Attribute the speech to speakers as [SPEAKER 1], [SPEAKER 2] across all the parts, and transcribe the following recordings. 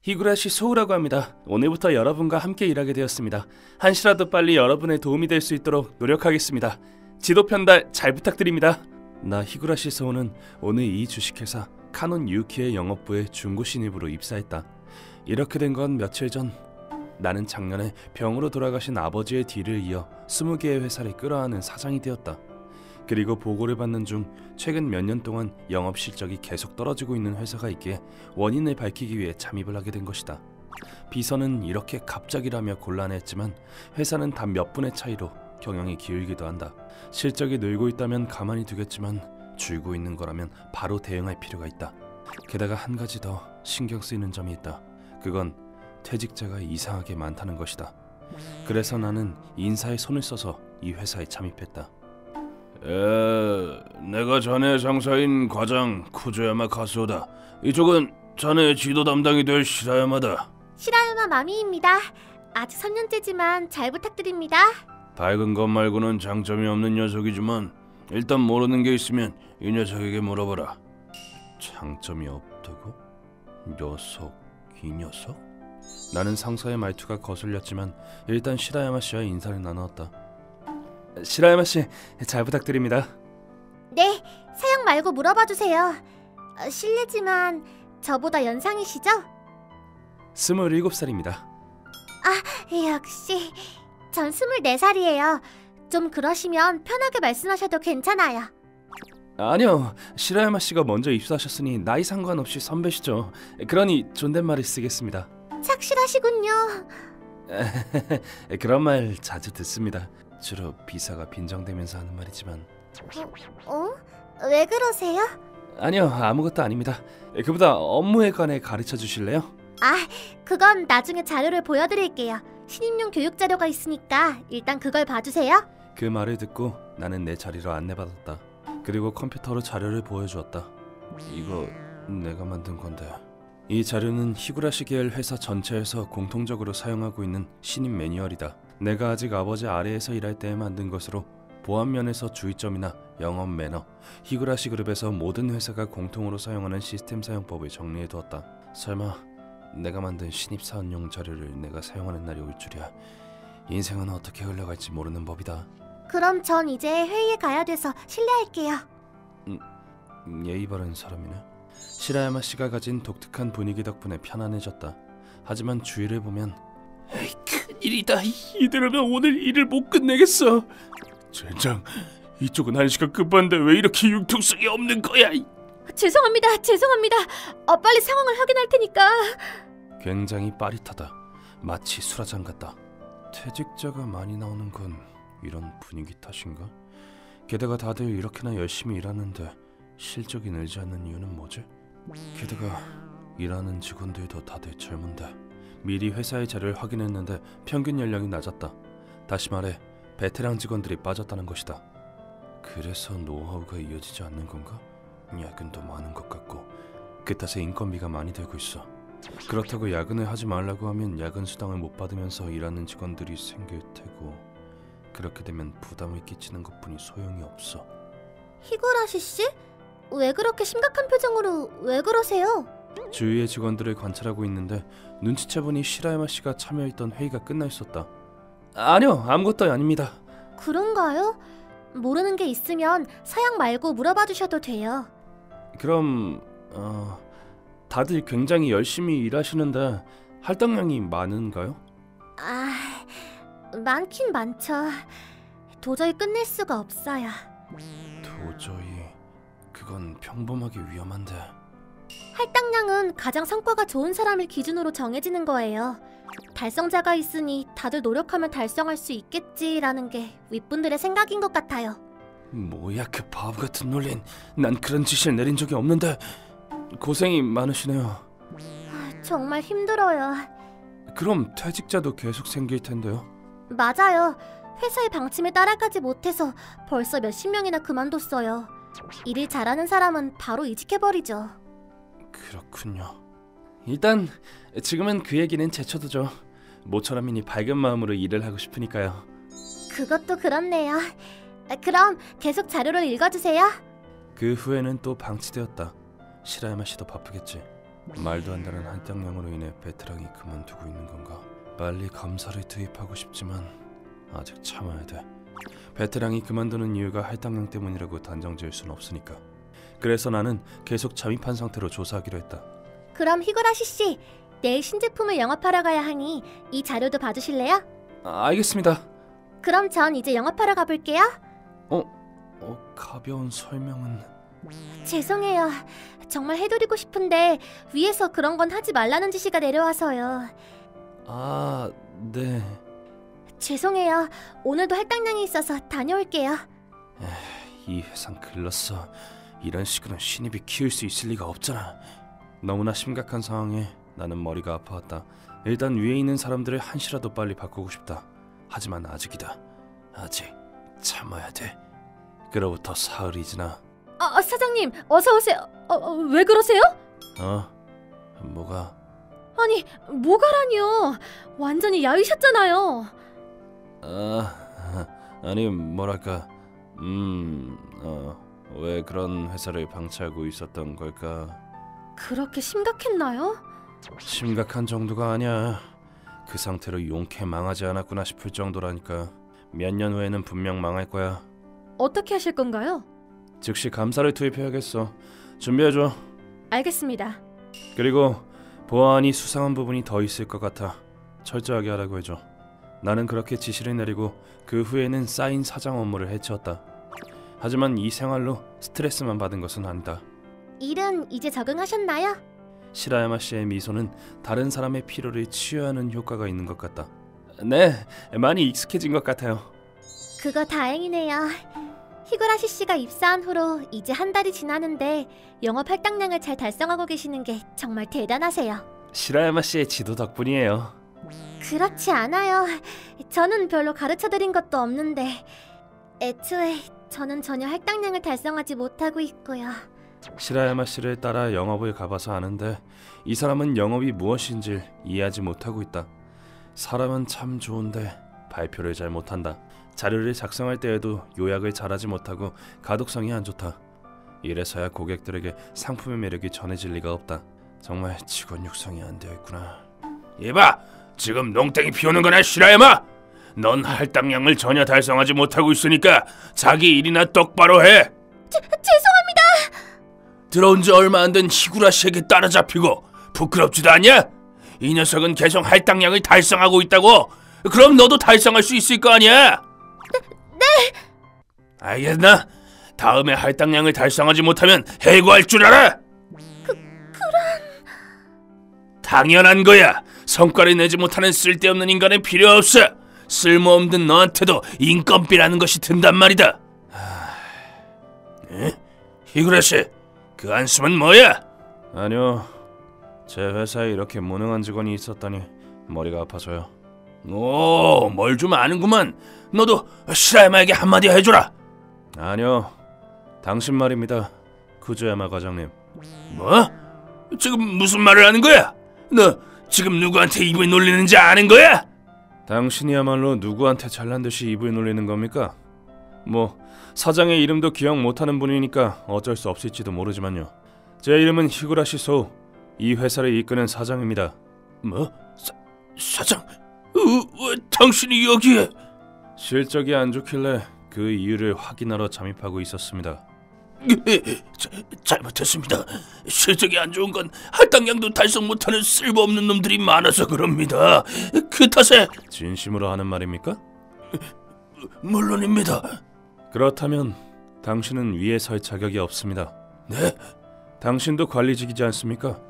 [SPEAKER 1] 히구라시 소우라고 합니다. 오늘부터 여러분과 함께 일하게 되었습니다. 한시라도 빨리 여러분의 도움이 될 수 있도록 노력하겠습니다. 지도 편달 잘 부탁드립니다. 나 히구라시 소우는 오늘 이 주식회사 카논 유키의 영업부에 중고 신입으로 입사했다. 이렇게 된 건 며칠 전. 나는 작년에 병으로 돌아가신 아버지의 뒤를 이어 20개의 회사를 끌어안은 사장이 되었다. 그리고 보고를 받는 중 최근 몇 년 동안 영업 실적이 계속 떨어지고 있는 회사가 있기에 원인을 밝히기 위해 잠입을 하게 된 것이다. 비서는 이렇게 갑작이라며 곤란했지만 회사는 단 몇 분의 차이로 경영이 기울기도 한다. 실적이 늘고 있다면 가만히 두겠지만 줄고 있는 거라면 바로 대응할 필요가 있다. 게다가 한 가지 더 신경 쓰이는 점이 있다. 그건 퇴직자가 이상하게 많다는 것이다. 그래서 나는 인사에 손을 써서 이 회사에 잠입했다. 내가 자네 상사인 과장 쿠조야마 가수오다. 이쪽은 자네 지도 담당이 될 시라야마다.
[SPEAKER 2] 시라야마 마미입니다. 아직 3년째지만 잘 부탁드립니다.
[SPEAKER 1] 밝은 것 말고는 장점이 없는 녀석이지만 일단 모르는 게 있으면 이 녀석에게 물어보라. 장점이 없다고? 이 녀석? 나는 상사의 말투가 거슬렸지만 일단 시라야마 씨와 인사를 나누었다. 시라야마 씨, 잘 부탁드립니다.
[SPEAKER 2] 네, 사양 말고 물어봐 주세요. 실례지만 저보다 연상이시죠?
[SPEAKER 1] 27살입니다.
[SPEAKER 2] 아, 역시 전 24살이에요. 좀 그러시면 편하게 말씀하셔도 괜찮아요.
[SPEAKER 1] 아니요, 시라야마 씨가 먼저 입사하셨으니 나이 상관없이 선배시죠. 그러니 존댓말을 쓰겠습니다.
[SPEAKER 2] 착실하시군요.
[SPEAKER 1] 그런 말 자주 듣습니다. 주로 비서가 빈정대면서 하는 말이지만.
[SPEAKER 2] 왜 그러세요?
[SPEAKER 1] 아니요, 아무것도 아닙니다. 그보다 업무에 관해 가르쳐 주실래요?
[SPEAKER 2] 그건 나중에 자료를 보여드릴게요. 신입용 교육 자료가 있으니까 일단 그걸 봐주세요.
[SPEAKER 1] 그 말을 듣고 나는 내 자리로 안내받았다. 그리고 컴퓨터로 자료를 보여주었다. 이거 내가 만든 건데. 이 자료는 히구라시 계열 회사 전체에서 공통적으로 사용하고 있는 신입 매뉴얼이다. 내가 아직 아버지 아래에서 일할 때에 만든 것으로 보안 면에서 주의점이나 영업 매너, 히구라시 그룹에서 모든 회사가 공통으로 사용하는 시스템 사용법을 정리해두었다. 설마 내가 만든 신입사원용 자료를 내가 사용하는 날이 올 줄이야. 인생은 어떻게 흘러갈지 모르는 법이다.
[SPEAKER 2] 그럼 전 이제 회의에 가야 돼서 실례할게요.
[SPEAKER 1] 예의 바른 사람이네. 시라야마 씨가 가진 독특한 분위기 덕분에 편안해졌다. 하지만 주위를 보면 에이, 큰일이다. 이대로면 오늘 일을 못 끝내겠어. 젠장, 이쪽은 1시간 급한데 왜 이렇게 융통성이 없는 거야.
[SPEAKER 2] 죄송합니다. 빨리 상황을 확인할 테니까.
[SPEAKER 1] 굉장히 빠릿하다. 마치 수라장 같다. 퇴직자가 많이 나오는 건 이런 분위기 탓인가? 게다가 다들 이렇게나 열심히 일하는데 실적이 늘지 않는 이유는 뭐지? 게다가 일하는 직원들도 다들 젊은데. 미리 회사의 자료를 확인했는데 평균 연령이 낮았다. 다시 말해 베테랑 직원들이 빠졌다는 것이다. 그래서 노하우가 이어지지 않는 건가? 야근도 많은 것 같고 그 탓에 인건비가 많이 들고 있어. 그렇다고 야근을 하지 말라고 하면 야근 수당을 못 받으면서 일하는 직원들이 생길 테고, 그렇게 되면 부담을 끼치는 것뿐이 소용이 없어.
[SPEAKER 2] 히구라시 씨? 왜 그렇게 심각한 표정으로 왜 그러세요?
[SPEAKER 1] 주위의 직원들을 관찰하고 있는데 눈치채보니 시라야마 씨가 참여했던 회의가 끝나 있었다. 아니요, 아무것도 아닙니다.
[SPEAKER 2] 그런가요? 모르는 게 있으면 사양 말고 물어봐 주셔도 돼요.
[SPEAKER 1] 그럼 다들 굉장히 열심히 일하시는데 할당량이 많은가요?
[SPEAKER 2] 많긴 많죠. 도저히 끝낼 수가 없어요.
[SPEAKER 1] 도저히... 그건 평범하게 위험한데.
[SPEAKER 2] 할당량은 가장 성과가 좋은 사람을 기준으로 정해지는 거예요. 달성자가 있으니 다들 노력하면 달성할 수 있겠지라는 게 윗분들의 생각인 것 같아요.
[SPEAKER 1] 뭐야 그 바보 같은 논리는. 난 그런 지시를 내린 적이 없는데. 고생이 많으시네요.
[SPEAKER 2] 정말 힘들어요.
[SPEAKER 1] 그럼 퇴직자도 계속 생길 텐데요?
[SPEAKER 2] 맞아요. 회사의 방침에 따라가지 못해서 벌써 몇십 명이나 그만뒀어요. 일을 잘하는 사람은 바로 이직해버리죠.
[SPEAKER 1] 그렇군요. 일단 지금은 그 얘기는 제쳐두죠. 모처럼이니 밝은 마음으로 일을 하고 싶으니까요.
[SPEAKER 2] 그것도 그렇네요. 그럼 계속 자료를 읽어주세요.
[SPEAKER 1] 그 후에는 또 방치되었다. 시라야마 씨도 바쁘겠지. 말도 안 되는 할당량으로 인해 베테랑이 그만두고 있는 건가? 빨리 검사를 투입하고 싶지만 아직 참아야 돼. 베테랑이 그만두는 이유가 할당량 때문이라고 단정지을 순 없으니까. 그래서 나는 계속 잠입한 상태로 조사하기로 했다.
[SPEAKER 2] 그럼 히구라시 씨, 내일 신제품을 영업하러 가야 하니 이 자료도 봐주실래요?
[SPEAKER 1] 알겠습니다.
[SPEAKER 2] 그럼 전 이제 영업하러 가볼게요.
[SPEAKER 1] 가벼운 설명은...
[SPEAKER 2] 죄송해요. 정말 해드리고 싶은데 위에서 그런 건 하지 말라는 지시가 내려와서요.
[SPEAKER 1] 네.
[SPEAKER 2] 죄송해요. 오늘도 할당량이 있어서 다녀올게요.
[SPEAKER 1] 이 회사는 글렀어. 이런 식으로는 신입이 키울 수 있을 리가 없잖아. 너무나 심각한 상황에 나는 머리가 아파왔다. 일단 위에 있는 사람들을 한시라도 빨리 바꾸고 싶다. 하지만 아직이다. 아직 참아야 돼. 그로부터 사흘이 지나...
[SPEAKER 2] 사장님, 어서 오세요. 왜 그러세요?
[SPEAKER 1] 뭐가?
[SPEAKER 2] 아니, 뭐가라니요. 완전히 야위셨잖아요.
[SPEAKER 1] 아니 뭐랄까... 왜 그런 회사를 방치하고 있었던 걸까?
[SPEAKER 2] 그렇게 심각했나요?
[SPEAKER 1] 심각한 정도가 아니야. 그 상태로 용케 망하지 않았구나 싶을 정도라니까. 몇 년 후에는 분명 망할 거야.
[SPEAKER 2] 어떻게 하실 건가요?
[SPEAKER 1] 즉시 감사를 투입해야겠어. 준비해줘.
[SPEAKER 2] 알겠습니다.
[SPEAKER 1] 그리고 보안이 수상한 부분이 더 있을 것 같아. 철저하게 하라고 해줘. 나는 그렇게 지시를 내리고 그 후에는 쌓인 사장 업무를 해치웠다. 하지만 이 생활로 스트레스만 받은 것은 아니다.
[SPEAKER 2] 일은 이제 적응하셨나요?
[SPEAKER 1] 시라야마 씨의 미소는 다른 사람의 피로를 치유하는 효과가 있는 것 같다. 네, 많이 익숙해진 것 같아요.
[SPEAKER 2] 그거 다행이네요. 히구라시 씨가 입사한 후로 이제 한 달이 지나는데 영업 할당량을 잘 달성하고 계시는 게 정말 대단하세요.
[SPEAKER 1] 시라야마 씨의 지도 덕분이에요.
[SPEAKER 2] 그렇지 않아요. 저는 별로 가르쳐드린 것도 없는데 애초에 저는 전혀 할당량을 달성하지 못하고 있고요.
[SPEAKER 1] 시라야마 씨를 따라 영업을 가봐서 아는데 이 사람은 영업이 무엇인지 이해하지 못하고 있다. 사람은 참 좋은데 발표를 잘 못한다. 자료를 작성할 때에도 요약을 잘하지 못하고 가독성이 안 좋다. 이래서야 고객들에게 상품의 매력이 전해질 리가 없다. 정말 직원 육성이 안 되어 있구나.
[SPEAKER 3] 이봐! 지금 농땡이 피우는 거나 시라야마! 넌 할당량을 전혀 달성하지 못하고 있으니까 자기 일이나 똑바로 해!
[SPEAKER 2] 죄송합니다!
[SPEAKER 3] 들어온 지 얼마 안 된 히구라시에게 따라잡히고 부끄럽지도 않냐? 이 녀석은 계속 할당량을 달성하고 있다고! 그럼 너도 달성할 수 있을 거 아니야?
[SPEAKER 2] 네!
[SPEAKER 3] 알겠나? 다음에 할당량을 달성하지 못하면 해고할 줄 알아! 당연한 거야! 성과를 내지 못하는 쓸데없는 인간은 필요 없어! 쓸모없는 너한테도 인건비라는 것이 든단 말이다! 히구라시, 그 한숨은 뭐야?
[SPEAKER 1] 아니요, 제 회사에 이렇게 무능한 직원이 있었다니 머리가 아파서요.
[SPEAKER 3] 오, 뭘 좀 아는구만. 너도 시라야마에게 한마디 해줘라.
[SPEAKER 1] 아니요, 당신 말입니다, 쿠즈야마 과장님.
[SPEAKER 3] 뭐? 지금 무슨 말을 하는 거야? 너 지금 누구한테 입을 놀리는지 아는 거야?
[SPEAKER 1] 당신이야말로 누구한테 잘난 듯이 입을 놀리는 겁니까? 뭐 사장의 이름도 기억 못하는 분이니까 어쩔 수 없을지도 모르지만요. 제 이름은 히구라시 소, 이 회사를 이끄는 사장입니다.
[SPEAKER 3] 뭐? 사장? 왜 당신이 여기에?
[SPEAKER 1] 실적이 안 좋길래 그 이유를 확인하러 잠입하고 있었습니다.
[SPEAKER 3] 잘못했습니다. 실적이 안 좋은 건 할당량도 달성 못하는 쓸모없는 놈들이 많아서 그럽니다. 그 탓에...
[SPEAKER 1] 진심으로 하는 말입니까?
[SPEAKER 3] 물론입니다.
[SPEAKER 1] 그렇다면 당신은 위에 설 자격이 없습니다.
[SPEAKER 3] 네?
[SPEAKER 1] 당신도 관리직이지 않습니까?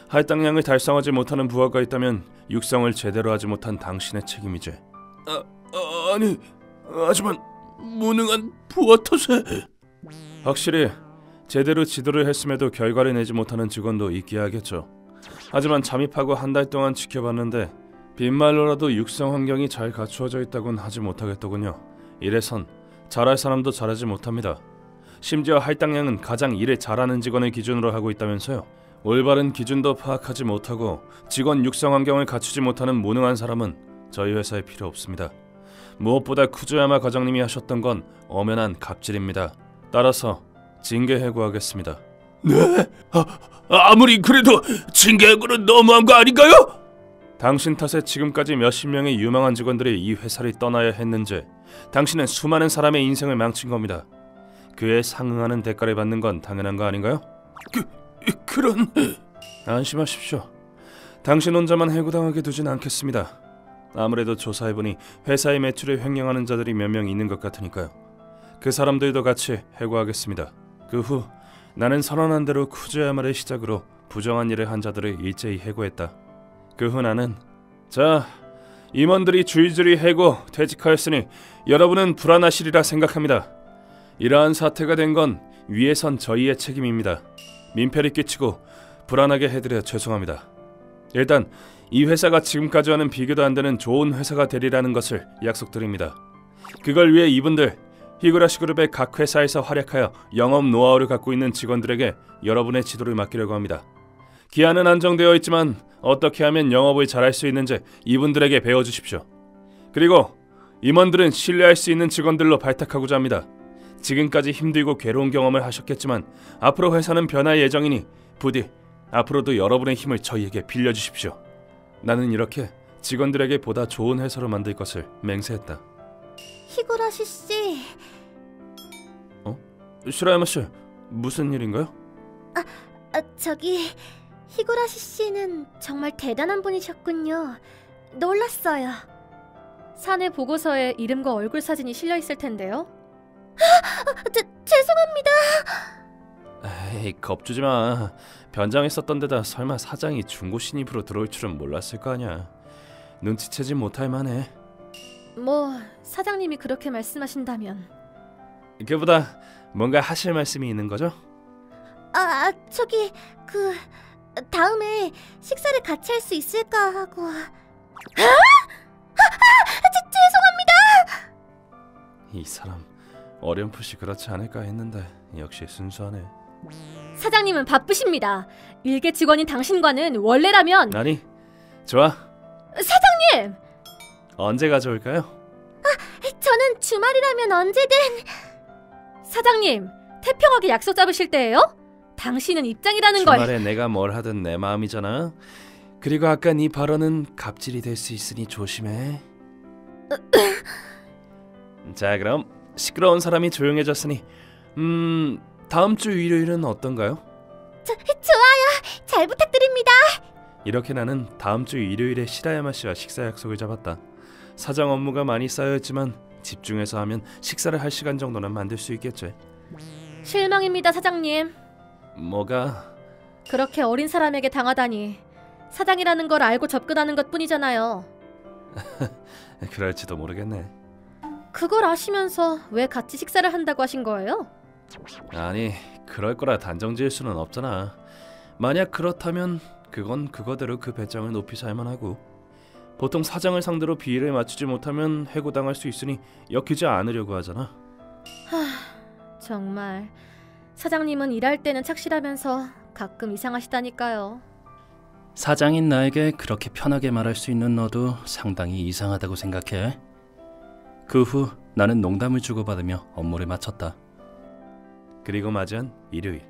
[SPEAKER 1] 할당량을 달성하지 못하는 부하가 있다면 육성을 제대로 하지 못한 당신의 책임이지.
[SPEAKER 3] 아니, 하지만 무능한 부하 탓에...
[SPEAKER 1] 확실히 제대로 지도를 했음에도 결과를 내지 못하는 직원도 있기야 하겠죠. 하지만 잠입하고 한 달 동안 지켜봤는데 빈말로라도 육성 환경이 잘 갖추어져 있다곤 하지 못하겠더군요. 이래선 잘할 사람도 잘하지 못합니다. 심지어 할당량은 가장 일을 잘하는 직원을 기준으로 하고 있다면서요. 올바른 기준도 파악하지 못하고 직원 육성 환경을 갖추지 못하는 무능한 사람은 저희 회사에 필요 없습니다. 무엇보다 쿠즈야마 과장님이 하셨던 건 엄연한 갑질입니다. 따라서 징계 해고하겠습니다.
[SPEAKER 3] 네? 아무리 그래도 징계한 거는 너무한 거 아닌가요?
[SPEAKER 1] 당신 탓에 지금까지 몇십 명의 유망한 직원들이 이 회사를 떠나야 했는지 당신은 수많은 사람의 인생을 망친 겁니다. 그에 상응하는 대가를 받는 건 당연한 거 아닌가요?
[SPEAKER 3] 그런...
[SPEAKER 1] 안심하십시오. 당신 혼자만 해고당하게 두진 않겠습니다. 아무래도 조사해보니 회사의 매출을 횡령하는 자들이 몇 명 있는 것 같으니까요. 그 사람들도 같이 해고하겠습니다. 그 후 나는 선언한 대로 쿠즈야마를 시작으로 부정한 일을 한 자들을 일제히 해고했다. 그 후 나는 자, 임원들이 줄줄이 해고 퇴직하였으니 여러분은 불안하시리라 생각합니다. 이러한 사태가 된 건 위에선 저희의 책임입니다. 민폐를 끼치고 불안하게 해드려 죄송합니다. 일단 이 회사가 지금까지와는 비교도 안 되는 좋은 회사가 되리라는 것을 약속드립니다. 그걸 위해 이분들 히구라시 그룹의 각 회사에서 활약하여 영업 노하우를 갖고 있는 직원들에게 여러분의 지도를 맡기려고 합니다. 기한은 안정되어 있지만 어떻게 하면 영업을 잘할 수 있는지 이분들에게 배워주십시오. 그리고 임원들은 신뢰할 수 있는 직원들로 발탁하고자 합니다. 지금까지 힘들고 괴로운 경험을 하셨겠지만 앞으로 회사는 변할 예정이니 부디 앞으로도 여러분의 힘을 저희에게 빌려주십시오. 나는 이렇게 직원들에게 보다 좋은 회사로 만들 것을 맹세했다.
[SPEAKER 2] 히구라시 씨...
[SPEAKER 1] 시라야마 씨, 무슨 일인가요?
[SPEAKER 2] 저기... 히구라시 씨는 정말 대단한 분이셨군요. 놀랐어요.
[SPEAKER 4] 사내 보고서에 이름과 얼굴 사진이 실려 있을 텐데요.
[SPEAKER 2] 죄송합니다.
[SPEAKER 1] 에이, 겁주지 마. 변장에 썼던 데다 설마 사장이 중고 신입으로 들어올 줄은 몰랐을 거 아니야. 눈치채지 못할 만해.
[SPEAKER 4] 뭐 사장님이 그렇게 말씀하신다면.
[SPEAKER 1] 그보다 뭔가 하실 말씀이 있는 거죠?
[SPEAKER 2] 저기... 다음에 식사를 같이 할 수 있을까 하고... 죄송합니다!
[SPEAKER 1] 이 사람 어렴풋이 그렇지 않을까 했는데 역시 순수하네.
[SPEAKER 4] 사장님은 바쁘십니다. 일개 직원인 당신과는 원래라면...
[SPEAKER 1] 아니, 좋아.
[SPEAKER 4] 사장님!
[SPEAKER 1] 언제 가져올까요?
[SPEAKER 2] 저는 주말이라면 언제든...
[SPEAKER 4] 사장님, 태평하게 약속 잡으실 때예요? 당신은 입장이라는 걸...
[SPEAKER 1] 주말에 내가 뭘 하든 내 마음이잖아. 그리고 아까 네 발언은 갑질이 될 수 있으니 조심해. 자, 그럼 시끄러운 사람이 조용해졌으니 다음 주 일요일은 어떤가요?
[SPEAKER 2] 좋아요. 잘 부탁드립니다.
[SPEAKER 1] 이렇게 나는 다음 주 일요일에 시라야마 씨와 식사 약속을 잡았다. 사장 업무가 많이 쌓여있지만 집중해서 하면 식사를 할 시간 정도는 만들 수 있겠지.
[SPEAKER 4] 실망입니다, 사장님.
[SPEAKER 1] 뭐가?
[SPEAKER 4] 그렇게 어린 사람에게 당하다니. 사장이라는 걸 알고 접근하는 것뿐이잖아요.
[SPEAKER 1] 그럴지도 모르겠네.
[SPEAKER 4] 그걸 아시면서 왜 같이 식사를 한다고 하신 거예요?
[SPEAKER 1] 아니, 그럴 거라 단정 지을 수는 없잖아. 만약 그렇다면 그건 그거대로 그 배짱을 높이 살만하고, 보통 사장을 상대로 비위를 맞추지 못하면 해고당할 수 있으니 엮이지 않으려고 하잖아.
[SPEAKER 4] 정말 사장님은 일할 때는 착실하면서 가끔 이상하시다니까요.
[SPEAKER 5] 사장인 나에게 그렇게 편하게 말할 수 있는 너도 상당히 이상하다고 생각해. 그 후 나는 농담을 주고받으며 업무를 마쳤다.
[SPEAKER 1] 그리고 맞이한 일요일.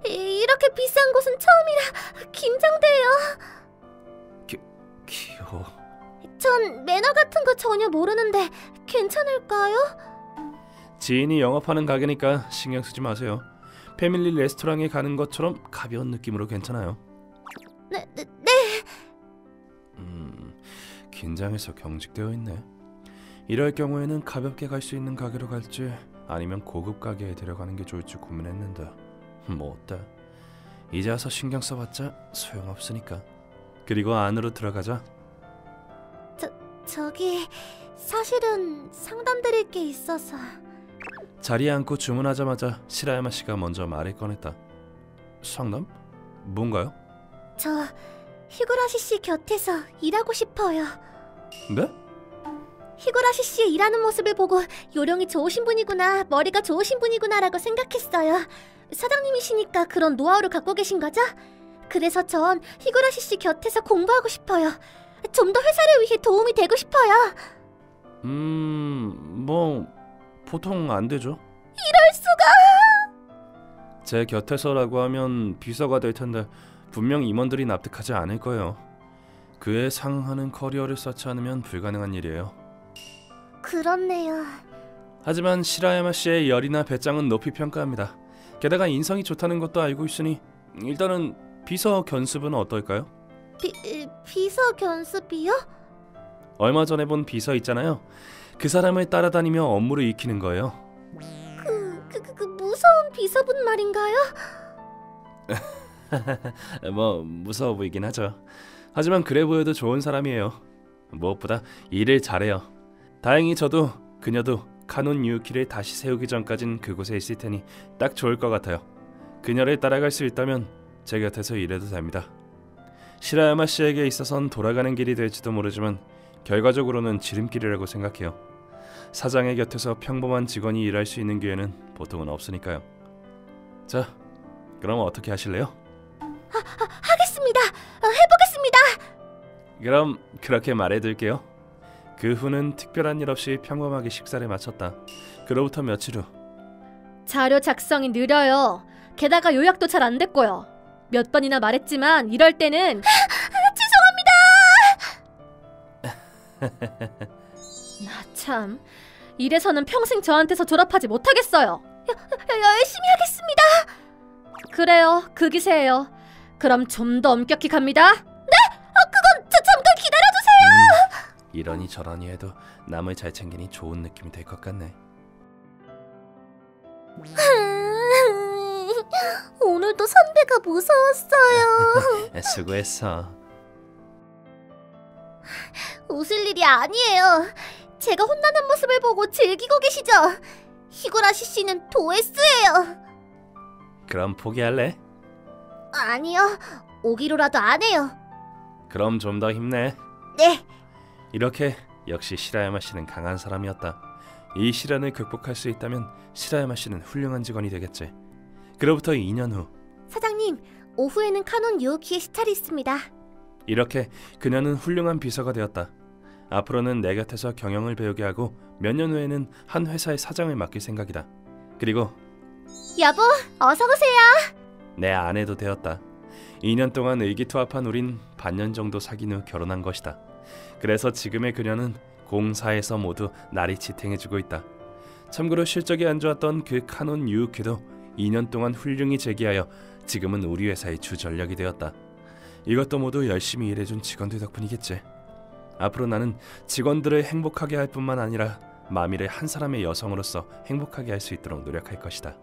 [SPEAKER 2] 이렇게 비싼 곳은 처음이라 긴장돼요.
[SPEAKER 1] 귀여워.
[SPEAKER 2] 전 매너 같은 거 전혀 모르는데 괜찮을까요?
[SPEAKER 1] 지인이 영업하는 가게니까 신경 쓰지 마세요. 패밀리 레스토랑에 가는 것처럼 가벼운 느낌으로 괜찮아요.
[SPEAKER 2] 네.
[SPEAKER 1] 긴장해서 경직되어 있네. 이럴 경우에는 가볍게 갈 수 있는 가게로 갈지 아니면 고급 가게에 데려가는 게 좋을지 고민했는데 뭐 어때? 이제 와서 신경 써봤자 소용없으니까. 그리고 안으로 들어가자.
[SPEAKER 2] 저기 사실은 상담드릴 게 있어서.
[SPEAKER 1] 자리에 앉고 주문하자마자 시라야마 씨가 먼저 말을 꺼냈다. 상담? 뭔가요?
[SPEAKER 2] 저 히구라시 씨 곁에서 일하고 싶어요.
[SPEAKER 1] 네?
[SPEAKER 2] 히구라시 씨의 일하는 모습을 보고 요령이 좋으신 분이구나, 머리가 좋으신 분이구나라고 생각했어요. 사장님이시니까 그런 노하우를 갖고 계신 거죠? 그래서 전 히구라시 씨 곁에서 공부하고 싶어요. 좀 더 회사를 위해 도움이 되고 싶어요.
[SPEAKER 1] 뭐 보통 안 되죠.
[SPEAKER 2] 이럴 수가.
[SPEAKER 1] 제 곁에서라고 하면 비서가 될 텐데 분명 임원들이 납득하지 않을 거예요. 그에 상응하는 커리어를 쌓지 않으면 불가능한 일이에요.
[SPEAKER 2] 그렇네요.
[SPEAKER 1] 하지만 시라야마 씨의 열이나 배짱은 높이 평가합니다. 게다가 인성이 좋다는 것도 알고 있으니 일단은 비서 견습은 어떨까요?
[SPEAKER 2] 비서 견습이요?
[SPEAKER 1] 얼마 전에 본 비서 있잖아요. 그 사람을 따라다니며 업무를 익히는 거예요.
[SPEAKER 2] 그 무서운 비서분 말인가요?
[SPEAKER 1] 뭐 무서워 보이긴 하죠. 하지만 그래 보여도 좋은 사람이에요. 무엇보다 일을 잘해요. 다행히 저도 그녀도 카논 유우키를 다시 세우기 전까진 그곳에 있을 테니 딱 좋을 것 같아요. 그녀를 따라갈 수 있다면 제 곁에서 일해도 됩니다. 시라야마 씨에게 있어선 돌아가는 길이 될지도 모르지만 결과적으로는 지름길이라고 생각해요. 사장의 곁에서 평범한 직원이 일할 수 있는 기회는 보통은 없으니까요. 자, 그럼 어떻게 하실래요?
[SPEAKER 2] 하겠습니다. 해보겠습니다.
[SPEAKER 1] 그럼 그렇게 말해둘게요. 그 후는 특별한 일 없이 평범하게 식사를 마쳤다. 그로부터 며칠 후
[SPEAKER 4] 자료 작성이 느려요. 게다가 요약도 잘 안 됐고요. 몇 번이나 말했지만 이럴 때는
[SPEAKER 2] 죄송합니다.
[SPEAKER 4] 나 참 이래서는 평생 저한테서 졸업하지 못하겠어요.
[SPEAKER 2] 열심히 하겠습니다.
[SPEAKER 4] 그래요, 그 기세예요. 그럼 좀 더 엄격히 갑니다.
[SPEAKER 2] 그건 잠깐 기다려주세요.
[SPEAKER 1] 이러니 저러니 해도 남을 잘 챙기니 좋은 느낌이 될 것 같네.
[SPEAKER 2] 오늘도 선배가 무서웠어요.
[SPEAKER 1] 수고했어.
[SPEAKER 2] 웃을 일이 아니에요. 제가 혼나는 모습을 보고 즐기고 계시죠? 히구라시 씨는 도에스예요.
[SPEAKER 1] 그럼 포기할래?
[SPEAKER 2] 아니요. 오기로라도 안 해요.
[SPEAKER 1] 그럼 좀 더 힘내.
[SPEAKER 2] 네.
[SPEAKER 1] 이렇게 역시 시라야마 씨는 강한 사람이었다. 이 시련을 극복할 수 있다면 시라야마 씨는 훌륭한 직원이 되겠지. 그로부터 2년 후
[SPEAKER 2] 사장님, 오후에는 카논 유우키의 시찰이 있습니다.
[SPEAKER 1] 이렇게 그녀는 훌륭한 비서가 되었다. 앞으로는 내 곁에서 경영을 배우게 하고 몇 년 후에는 한 회사의 사장을 맡길 생각이다. 그리고
[SPEAKER 2] 여보, 어서 오세요.
[SPEAKER 1] 내 아내도 되었다. 2년 동안 의기투합한 우린 반년 정도 사귄 후 결혼한 것이다. 그래서 지금의 그녀는 공사에서 모두 나를 지탱해주고 있다. 참고로 실적이 안 좋았던 그 카논 유우키도 2년 동안 훌륭히 재기하여 지금은 우리 회사의 주 전력이 되었다. 이것도 모두 열심히 일해준 직원들 덕분이겠지. 앞으로 나는 직원들을 행복하게 할 뿐만 아니라 마미를 한 사람의 여성으로서 행복하게 할 수 있도록 노력할 것이다.